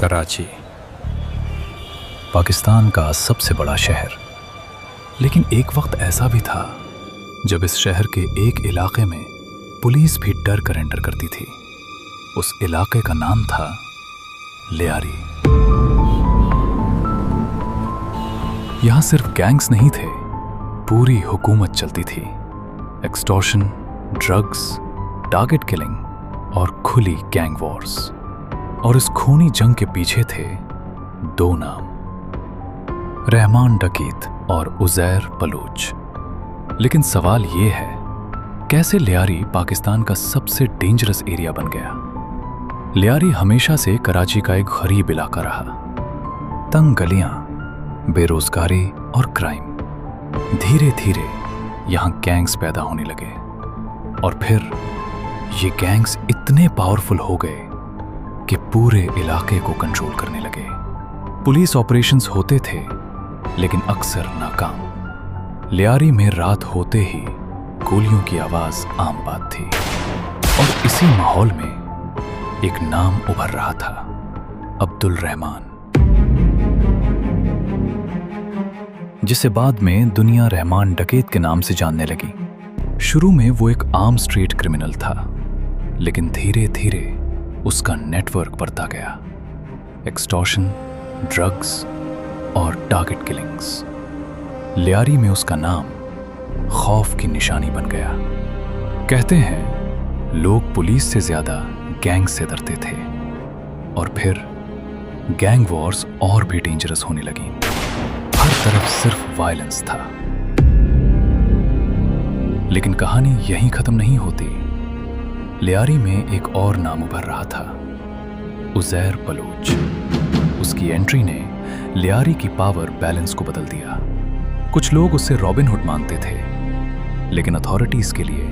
कराची, पाकिस्तान का सबसे बड़ा शहर। लेकिन एक वक्त ऐसा भी था जब इस शहर के एक इलाके में पुलिस भी डर कर एंटर करती थी। उस इलाके का नाम था लियारी। यहां सिर्फ गैंग्स नहीं थे, पूरी हुकूमत चलती थी। एक्सटॉर्शन, ड्रग्स, टारगेट किलिंग और खुली गैंग वॉर्स। और इस खूनी जंग के पीछे थे दो नाम, रहमान डकीत और उज़ैर बलूच। लेकिन सवाल ये है, कैसे लियारी पाकिस्तान का सबसे डेंजरस एरिया बन गया? लियारी हमेशा से कराची का एक गरीब इलाका रहा। तंग गलियां, बेरोजगारी और क्राइम। धीरे धीरे यहां गैंग्स पैदा होने लगे और फिर ये गैंग्स इतने पावरफुल हो गए कि पूरे इलाके को कंट्रोल करने लगे। पुलिस ऑपरेशंस होते थे लेकिन अक्सर नाकाम। लियारी में रात होते ही गोलियों की आवाज आम बात थी। और इसी माहौल में एक नाम उभर रहा था, अब्दुल रहमान, जिसे बाद में दुनिया रहमान डकैत के नाम से जानने लगी। शुरू में वो एक आम स्ट्रीट क्रिमिनल था, लेकिन धीरे धीरे उसका नेटवर्क बढ़ता गया। एक्सटॉर्शन, ड्रग्स और टारगेट किलिंग्स। लियारी में उसका नाम खौफ की निशानी बन गया। कहते हैं लोग पुलिस से ज्यादा गैंग से डरते थे। और फिर गैंग वॉर्स और भी डेंजरस होने लगी। हर तरफ सिर्फ वायलेंस था। लेकिन कहानी यहीं खत्म नहीं होती। लियारी में एक और नाम उभर रहा था, उज़ैर बलूच। उसकी एंट्री ने लियारी की पावर बैलेंस को बदल दिया। कुछ लोग उसे रॉबिन हुड मानते थे, लेकिन अथॉरिटीज के लिए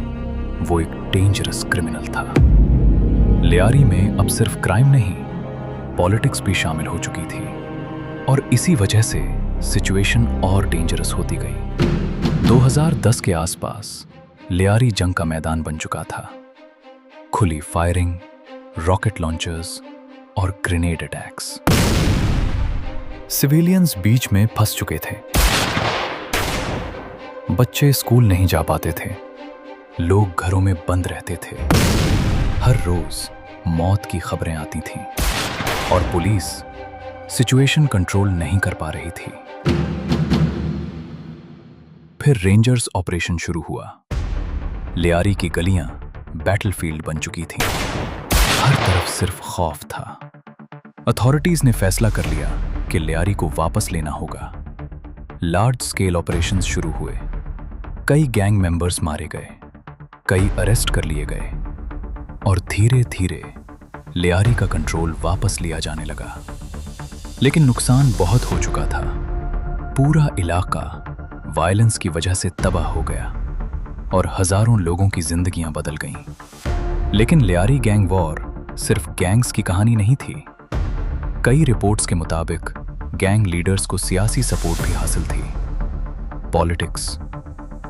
वो एक डेंजरस क्रिमिनल था। लियारी में अब सिर्फ क्राइम नहीं, पॉलिटिक्स भी शामिल हो चुकी थी। और इसी वजह से सिचुएशन और डेंजरस होती गई। 2010 के आसपास लियारी जंग का मैदान बन चुका था। खुली फायरिंग, रॉकेट लॉन्चर्स और ग्रेनेड अटैक्स। सिविलियंस बीच में फंस चुके थे। बच्चे स्कूल नहीं जा पाते थे, लोग घरों में बंद रहते थे। हर रोज मौत की खबरें आती थीं और पुलिस सिचुएशन कंट्रोल नहीं कर पा रही थी। फिर रेंजर्स ऑपरेशन शुरू हुआ। लियारी की गलियां बैटलफील्ड बन चुकी थीं। हर तरफ सिर्फ खौफ था। अथॉरिटीज ने फैसला कर लिया कि लियारी को वापस लेना होगा। लार्ज स्केल ऑपरेशंस शुरू हुए। कई गैंग मेंबर्स मारे गए, कई अरेस्ट कर लिए गए और धीरे धीरे लियारी का कंट्रोल वापस लिया जाने लगा। लेकिन नुकसान बहुत हो चुका था। पूरा इलाका वायलेंस की वजह से तबाह हो गया और हजारों लोगों की जिंदगियां बदल गईं। लेकिन लियारी गैंग वॉर सिर्फ गैंग्स की कहानी नहीं थी। कई रिपोर्ट्स के मुताबिक गैंग लीडर्स को सियासी सपोर्ट भी हासिल थी। पॉलिटिक्स,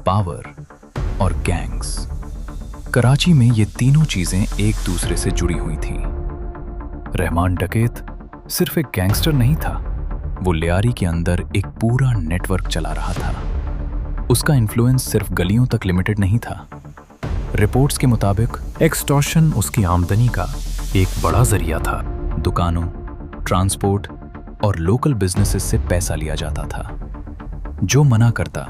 पावर और गैंग्स। कराची में ये तीनों चीजें एक दूसरे से जुड़ी हुई थीं। रहमान डकैत सिर्फ एक गैंगस्टर नहीं था, वो लियारी के अंदर एक पूरा नेटवर्क चला रहा था। उसका इन्फ्लुएंस सिर्फ गलियों तक लिमिटेड नहीं था। रिपोर्ट्स के मुताबिक एक्सटॉर्शन उसकी आमदनी का एक बड़ा जरिया था। दुकानों, ट्रांसपोर्ट और लोकल बिजनेसेस से पैसा लिया जाता था। जो मना करता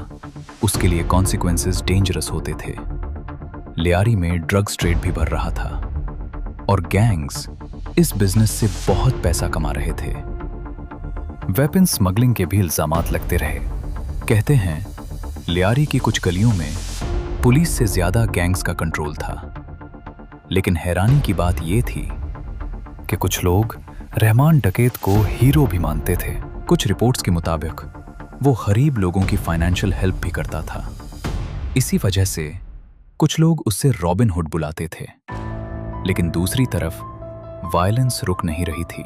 उसके लिए कॉन्सिक्वेंसेस डेंजरस होते थे। लियारी में ड्रग्स ट्रेड भी बढ़ रहा था और गैंग्स इस बिजनेस से बहुत पैसा कमा रहे थे। वेपन स्मगलिंग के भी इल्जामात लगते रहे। कहते हैं लियारी की कुछ गलियों में पुलिस से ज्यादा गैंग्स का कंट्रोल था। लेकिन हैरानी की बात यह थी कि कुछ लोग रहमान डकैत को हीरो भी मानते थे। कुछ रिपोर्ट्स के मुताबिक वो गरीब लोगों की फाइनेंशियल हेल्प भी करता था। इसी वजह से कुछ लोग उससे रॉबिन हुड बुलाते थे। लेकिन दूसरी तरफ वायलेंस रुक नहीं रही थी।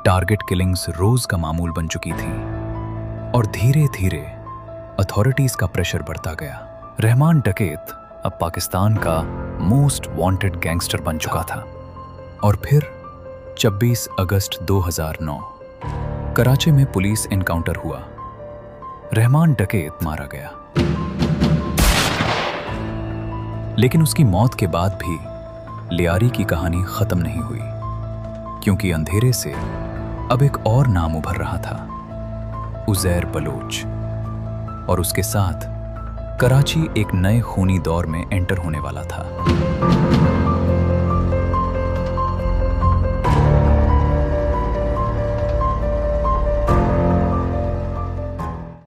टारगेट किलिंग्स रोज का मामूल बन चुकी थी और धीरे धीरे अथॉरिटीज का प्रेशर बढ़ता गया। रहमान डकैत अब पाकिस्तान का मोस्ट वांटेड गैंगस्टर बन चुका था। और फिर 26 अगस्त 2009 कराची में पुलिस एनकाउंटर हुआ। रहमान डकैत मारा गया, लेकिन उसकी मौत के बाद भी लियारी की कहानी खत्म नहीं हुई, क्योंकि अंधेरे से अब एक और नाम उभर रहा था, उज़ैर बलोच। और उसके साथ कराची एक नए खूनी दौर में एंटर होने वाला था।